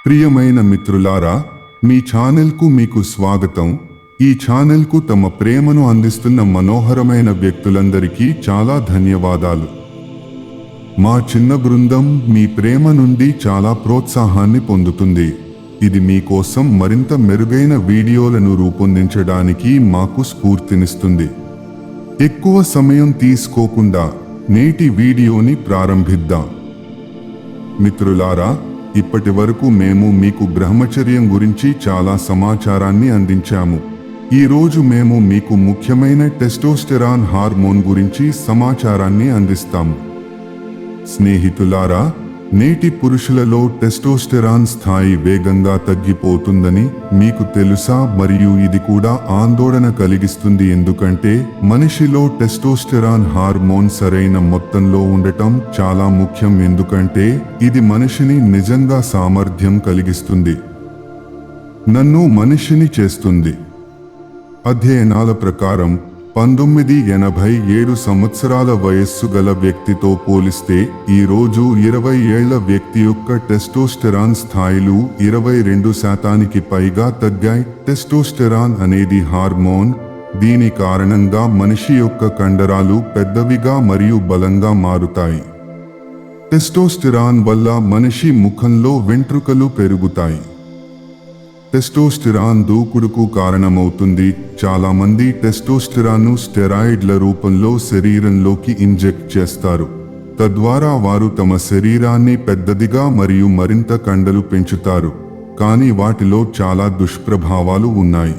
ప్రియమైన మిత్రులారా, మీ ఛానల్కు మీకు స్వాగతం. ఈ ఛానల్కు తమ ప్రేమను అందిస్తున్న మనోహరమైన వ్యక్తులందరికీ చాలా ధన్యవాదాలు. మా చిన్న బృందం మీ ప్రేమ నుండి చాలా ప్రోత్సాహాన్ని పొందుతుంది. ఇది మీకోసం మరింత మెరుగైన వీడియోలను రూపొందించడానికి మాకు స్ఫూర్తినిస్తుంది. ఎక్కువ సమయం తీసుకోకుండా నేటి వీడియోని ప్రారంభిద్దాం. మిత్రులారా, ఇప్పటి వరకు మేము మీకు బ్రహ్మచర్యం గురించి చాలా సమాచారాన్ని అందించాము. ఈ రోజు మేము మీకు ముఖ్యమైన టెస్టోస్టెరాన్ హార్మోన్ గురించి సమాచారాన్ని అందిస్తాము. స్నేహితులారా, నేటి పురుషులలో టెస్టోస్టెరాన్ స్థాయి వేగంగా తగ్గిపోతుందని మీకు తెలుసా? మరియు ఇది కూడా ఆందోళన కలిగిస్తుంది, ఎందుకంటే మనిషిలో టెస్టోస్టెరాన్ హార్మోన్ సరైన మొత్తంలో ఉండటం చాలా ముఖ్యం, ఎందుకంటే ఇది మనిషిని నిజంగా సామర్థ్యం కలిగిస్తుంది, నన్ను మనిషిని చేస్తుంది. అధ్యయనాల ప్రకారం 1987 సంవత్సరాల వయస్సు గల వ్యక్తితో పోలిస్తే ఈ రోజు 20 ఏళ్ల వ్యక్తి యొక్క టెస్టోస్టెరాన్ స్థాయిలు 22% పైగా తగ్గాయి. టెస్టోస్టెరాన్ అనేది హార్మోన్. దీని కారణంగా మనిషి యొక్క కండరాలు పెద్దవిగా మరియు బలంగా మారుతాయి. టెస్టోస్టెరాన్ వల్ల మనిషి ముఖంలో వెంట్రుకలు పెరుగుతాయి. టెస్టోస్టెరాన్ దూకుడుకు కారణమవుతుంది. చాలా మంది టెస్టోస్టెరాన్ను స్టెరాయిడ్ల రూపంలో శరీరంలోకి ఇంజెక్ట్ చేస్తారు. తద్వారా వారు తమ శరీరాన్ని పెద్దదిగా మరియు మరింత కండలు పెంచుతారు. కానీ వాటిలో చాలా దుష్ప్రభావాలు ఉన్నాయి,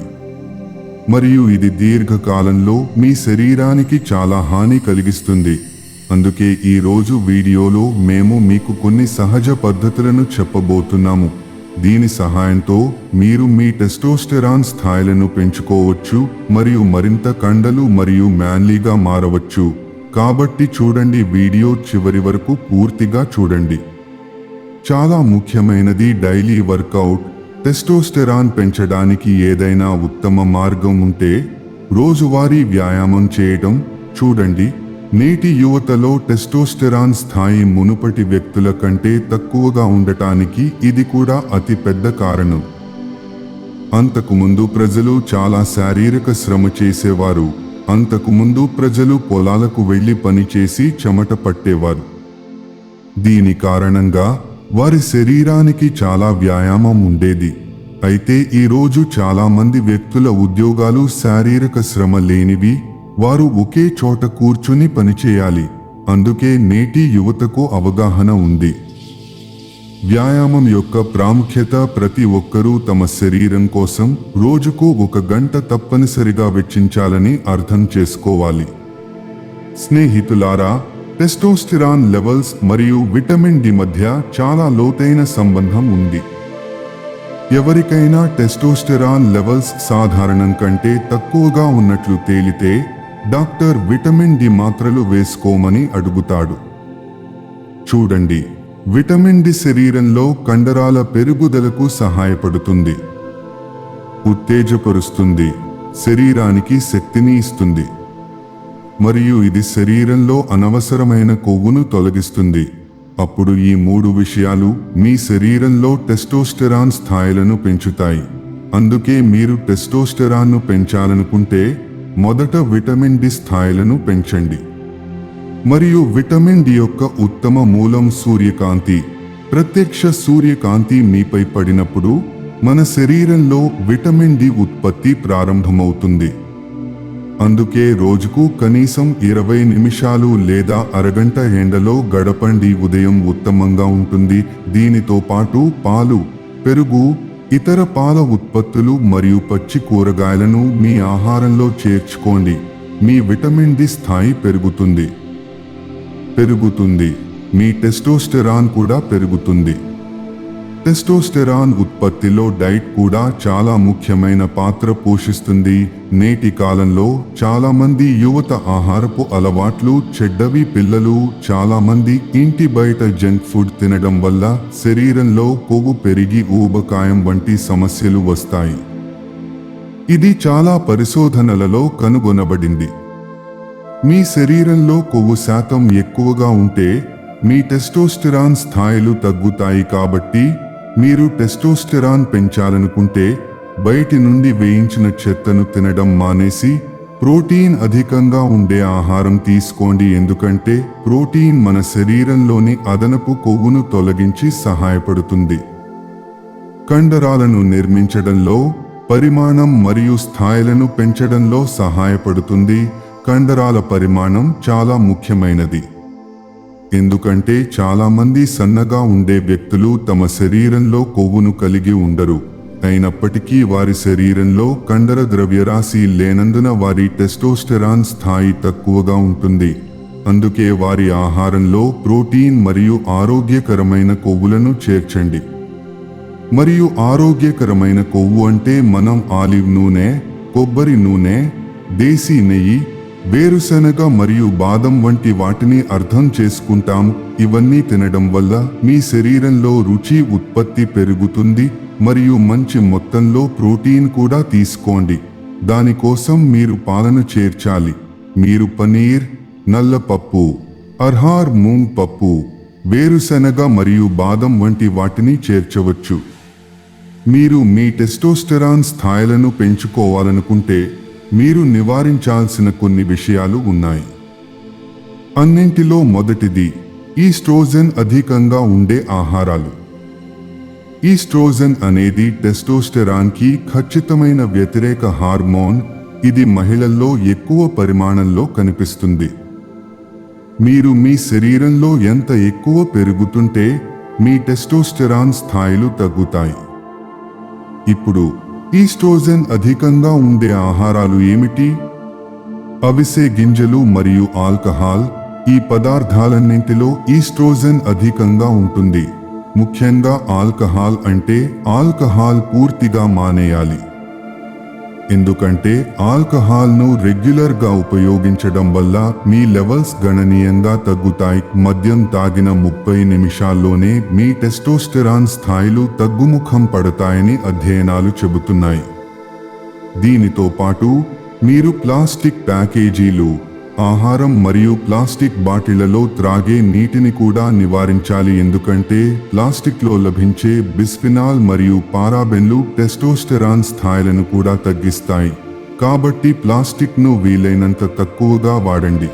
మరియు ఇది దీర్ఘకాలంలో మీ శరీరానికి చాలా హాని కలిగిస్తుంది. అందుకే ఈ రోజు వీడియోలో మేము మీకు కొన్ని సహజ పద్ధతులను చెప్పబోతున్నాము. దీని సహాయంతో మీరు మీ టెస్టోస్టెరాన్ స్థాయిలను పెంచుకోవచ్చు మరియు మరింత కండలు మరియు మ్యాన్లీగా మారవచ్చు. కాబట్టి చూడండి, వీడియో చివరి వరకు పూర్తిగా చూడండి. చాలా ముఖ్యమైనది డైలీ వర్కౌట్. టెస్టోస్టెరాన్ పెంచడానికి ఏదైనా ఉత్తమ మార్గం ఉంటే రోజువారీ వ్యాయామం చేయడం. చూడండి, నేటి యువతలో టెస్టోస్టెరాన్ స్థాయి మునుపటి వ్యక్తుల కంటే తక్కువగా ఉండటానికి ఇది కూడా అతి పెద్ద కారణం. అంతకుముందు ప్రజలు చాలా శారీరక శ్రమ చేసేవారు. అంతకుముందు ప్రజలు పొలాలకు వెళ్లి పనిచేసి చెమట పట్టేవారు. దీని కారణంగా వారి శరీరానికి చాలా వ్యాయామం ఉండేది. అయితే ఈ రోజు చాలా మంది వ్యక్తుల ఉద్యోగాలు శారీరక శ్రమ లేనివి. వారు ఒకే చోట కూర్చుని పనిచేయాలి. అందుకే నేటి యువతకు అవగాహన ఉంది. వ్యాయామం యొక్క ప్రాముఖ్యత. ప్రతి ఒక్కరూ తమ శరీరం కోసం రోజుకు 1 గంట తప్పనిసరిగా వెచ్చించాలని అర్థం చేసుకోవాలి. స్నేహితులారా, టెస్టోస్టెరాన్ లెవెల్స్ మరియు విటమిన్ డి మధ్య చాలా లోతైన సంబంధం ఉంది. ఎవరికైనా టెస్టోస్టెరాన్ లెవెల్స్ సాధారణం కంటే తక్కువగా ఉన్నట్లు తేలితే డాక్టర్ విటమిన్ డి మాత్రలు వేసుకోమని అడుగుతాడు. చూడండి, విటమిన్ డి శరీరంలో కండరాల పెరుగుదలకు సహాయపడుతుంది, ఉత్తేజపరుస్తుంది, శరీరానికి శక్తిని ఇస్తుంది, మరియు ఇది శరీరంలో అనవసరమైన కొవ్వును తొలగిస్తుంది. అప్పుడు ఈ 3 విషయాలు మీ శరీరంలో టెస్టోస్టెరాన్ స్థాయిలను పెంచుతాయి. అందుకే మీరు టెస్టోస్టెరాన్ను పెంచాలనుకుంటే మొదట విటమిన్ డి స్థాయిలను పెంచండి. మరియు విటమిన్ డి యొక్క ఉత్తమ మూలం సూర్యకాంతి. ప్రత్యక్ష సూర్యకాంతి మీపై పడినప్పుడు మన శరీరంలో విటమిన్ డి ఉత్పత్తి ప్రారంభమవుతుంది. అందుకే రోజుకు కనీసం 20 నిమిషాలు లేదా అరగంట ఎండలో గడపండి. ఉదయం ఉత్తమంగా ఉంటుంది. దీనితో పాటు పాలు, పెరుగు, ఇతర పాల ఉత్పత్తులు మరియు పచ్చి కూరగాయలను మీ ఆహారంలో చేర్చుకోండి. మీ విటమిన్ డి స్థాయి పెరుగుతుంది. మీ టెస్టోస్టెరాన్ కూడా పెరుగుతుంది. టెస్టోస్టెరాన్ ఉత్పత్తిలో డైట్ కూడా చాలా ముఖ్యమైన పాత్ర పోషిస్తుంది. నేటి కాలంలో చాలా మంది యువత ఆహారపు అలవాట్లు చెడ్డవి. పిల్లలు చాలా మంది ఇంటి బయట జంక్ ఫుడ్ తినడం వల్ల శరీరంలో కొవ్వు పెరిగి ఊబకాయం వంటి సమస్యలు వస్తాయి. ఇది చాలా పరిశోధనలలో కనుగొనబడింది. మీ శరీరంలో కొవ్వు శాతం ఎక్కువగా ఉంటే మీ టెస్టోస్టెరాన్ స్థాయిలు తగ్గుతాయి. కాబట్టి మీరు టెస్టోస్టెరాన్ పెంచాలనుకుంటే బయటి నుండి వేయించిన చెత్తను తినడం మానేసి ప్రోటీన్ అధికంగా ఉండే ఆహారం తీసుకోండి. ఎందుకంటే ప్రోటీన్ మన శరీరంలోని అదనపు కొవ్వును తొలగించి సహాయపడుతుంది. కండరాలను నిర్మించడంలో, పరిమాణం మరియు స్థాయిలను పెంచడంలో సహాయపడుతుంది. కండరాల పరిమాణం చాలా ముఖ్యమైనది. ఎందుకంటే చాలామంది సన్నగా ఉండే వ్యక్తులు తమ శరీరంలో కొవ్వును కలిగి ఉండరు. అయినప్పటికీ వారి శరీరంలో కండర ద్రవ్యరాశి లేనందున వారి టెస్టోస్టెరాన్ స్థాయి తక్కువగా ఉంటుంది. అందుకే వారి ఆహారంలో ప్రోటీన్ మరియు ఆరోగ్యకరమైన కొవ్వులను చేర్చండి. మరియు ఆరోగ్యకరమైన కొవ్వు అంటే మనం ఆలివ్ నూనె, కొబ్బరి నూనె, దేశీ నెయ్యి, వేరుశనగ మరియు బాదం వంటి వాటిని అర్థం చేసుకుంటాం. ఇవన్నీ తినడం వల్ల మీ శరీరంలో రుచి ఉత్పత్తి పెరుగుతుంది మరియు మంచి మొత్తంలో ప్రోటీన్ కూడా తీసుకోండి. దానికోసం మీరు పాలను చేర్చాలి. మీరు పనీర్, నల్ల పప్పు, అర్హార్ మూంగ్ పప్పు, వేరుశనగ మరియు బాదం వంటి వాటిని చేర్చవచ్చు. మీరు మీ టెస్టోస్టెరాన్ స్థాయిలను పెంచుకోవాలనుకుంటే మీరు నివారించాల్సిన కొన్ని విషయాలు ఉన్నాయి. అన్నింటిలో మొదటిది ఈస్ట్రోజెన్ అధికంగా ఉండే ఆహారాలు. ఈస్ట్రోజెన్ అనేది టెస్టోస్టెరాన్కి ఖచ్చితమైన వ్యతిరేక హార్మోన్. ఇది మహిళల్లో ఎక్కువ పరిమాణంలో కనిపిస్తుంది. మీరు మీ శరీరంలో ఎంత ఎక్కువ పెరుగుతుంటే మీ టెస్టోస్టెరాన్ స్థాయిలు తగ్గుతాయి. ఇప్పుడు ఈస్ట్రోజెన్ అధికంగా ఉండే ఆహారాలు ఏమిటి? అవిసె గింజలు మరియు ఆల్కహాల్. ఈ పదార్థాలన్నింటిలో ఈస్ట్రోజెన్ అధికంగా ఉంటుంది. ముఖ్యంగా ఆల్కహాల్ అంటే ఆల్కహాల్ పూర్తిగా మానేయాలి. ఎందుకంటే ఆల్కహాల్ను రెగ్యులర్గా ఉపయోగించడం వల్ల మీ లెవెల్స్ గణనీయంగా తగ్గుతాయి. మద్యం తాగిన 30 నిమిషాల్లోనే మీ టెస్టోస్టెరాన్ స్థాయిలు తగ్గుముఖం పడతాయని అధ్యయనాలు చెబుతున్నాయి. దీనితో పాటు మీరు ప్లాస్టిక్ ప్యాకేజీలు, ఆహారం మరియు ప్లాస్టిక్ బాటిళ్లలో త్రాగే నీటిని కూడా నివారించాలి. ఎందుకంటే ప్లాస్టిక్లో లభించే బిస్ఫినాల్ మరియు పారాబెన్లు టెస్టోస్టెరాన్ స్థాయిలను కూడా తగ్గిస్తాయి. కాబట్టి ప్లాస్టిక్ను వీలైనంత తక్కువగా వాడండి.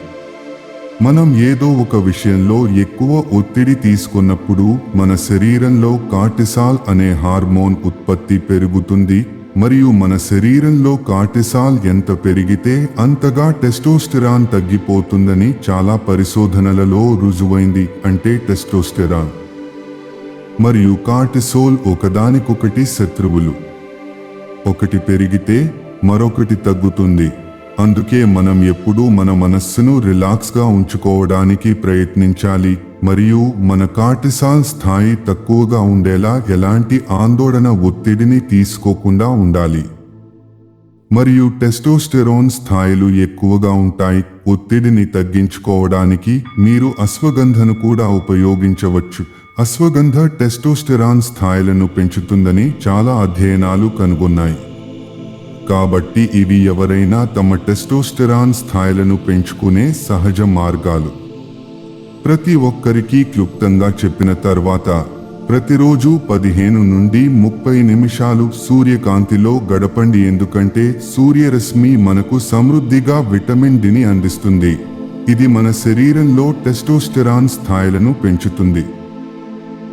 మనం ఏదో ఒక విషయంలో ఎక్కువ ఒత్తిడి తీసుకున్నప్పుడు మన శరీరంలో కార్టిసాల్ అనే హార్మోన్ ఉత్పత్తి పెరుగుతుంది మరియు మన శరీరంలో కార్టిసాల్ ఎంత పెరిగితే అంతగా టెస్టోస్టెరాన్ తగ్గిపోతుందని చాలా పరిశోధనలలో రుజువైంది. అంటే టెస్టోస్టెరాన్ మరియు కార్టిసోల్ ఒకదానికొకటి శత్రువులు. ఒకటి పెరిగితే మరొకటి తగ్గుతుంది. అందుకే మనం ఎప్పుడూ మన మనస్సును రిలాక్స్గా ఉంచుకోవడానికి ప్రయత్నించాలి మరియు మన కార్టిసాల్ స్థాయి తక్కువగా ఉండేలా ఎలాంటి ఆందోళన ఒత్తిడిని తీసుకోకుండా ఉండాలి. మరియు టెస్టోస్టెరోన్ స్థాయిలు ఎక్కువగా ఉంటాయి. ఒత్తిడిని తగ్గించుకోవడానికి మీరు అశ్వగంధను కూడా ఉపయోగించవచ్చు. అశ్వగంధ టెస్టోస్టెరాన్ స్థాయిలను పెంచుతుందని చాలా అధ్యయనాలు కనుగొన్నాయి. కాబట్టి ఇవి ఎవరైనా తమ టెస్టోస్టెరాన్ స్థాయిలను పెంచుకునే సహజ మార్గాలు. ప్రతి ఒక్కరికి క్లుప్తంగా చెప్పిన తర్వాత ప్రతిరోజు 15 నుండి 30 నిమిషాలు సూర్యకాంతిలో గడపండి. ఎందుకంటే సూర్యరశ్మి మనకు సమృద్ధిగా విటమిన్ డిని అందిస్తుంది. ఇది మన శరీరంలో టెస్టోస్టెరాన్ స్థాయిలను పెంచుతుంది.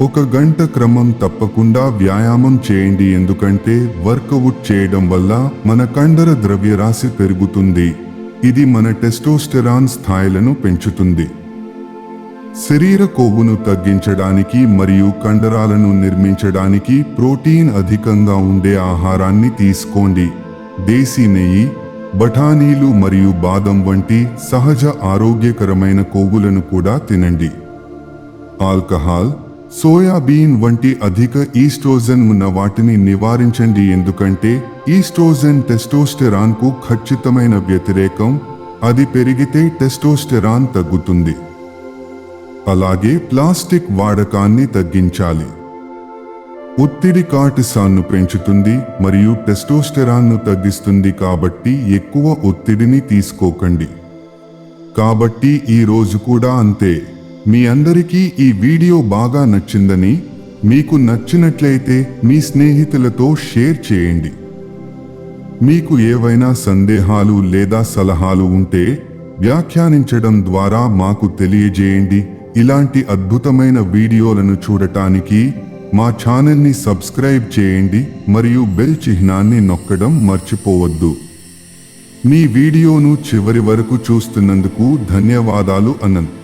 1 గంట క్రమం తప్పకుండా వ్యాయామం చేయండి. ఎందుకంటే వర్కౌట్ చేయడం వల్ల మన కండర ద్రవ్యరాశి పెరుగుతుంది. ఇది మన టెస్టోస్టెరాన్ స్థాయిలను పెంచుతుంది. శరీర కొవ్వును తగ్గించడానికి మరియు కండరాలను నిర్మించడానికి ప్రోటీన్ అధికంగా ఉండే ఆహారాన్ని తీసుకోండి. దేశీ నెయ్యి, బఠానీలు మరియు బాదం వంటి సహజ ఆరోగ్యకరమైన కొవ్వులను కూడా తినండి. ఆల్కహాల్, సోయాబీన్ వంటి అధిక ఈస్ట్రోజెన్ ఉన్న వాటిని నివారించండి. ఎందుకంటే ఈస్ట్రోజెన్ టెస్టోస్టెరాన్కు ఖచ్చితమైన వ్యతిరేకం. అది పెరిగితే టెస్టోస్టెరాన్ తగ్గుతుంది. అలాగే ప్లాస్టిక్ వాడకాన్ని తగ్గించాలి. ఒత్తిడి కార్టిసాల్ను పెంచుతుంది మరియు టెస్టోస్టెరాన్ను తగ్గిస్తుంది. కాబట్టి ఎక్కువ ఒత్తిడిని తీసుకోకండి. కాబట్టి ఈ రోజు కూడా అంతే. మీ అందరికీ ఈ వీడియో బాగా నచ్చిందని మీకు నచ్చినట్లయితే మీ స్నేహితులతో షేర్ చేయండి. మీకు ఏవైనా సందేహాలు లేదా సలహాలు ఉంటే వ్యాఖ్యానించడం ద్వారా మాకు తెలియజేయండి. ఇలాంటి అద్భుతమైన వీడియోలను చూడటానికి మా ఛానల్ని సబ్స్క్రైబ్ చేయండి మరియు బెల్ చిహ్నాన్ని నొక్కడం మర్చిపోవద్దు. మీ వీడియోను చివరి వరకు చూస్తున్నందుకు ధన్యవాదాలు అనంత్.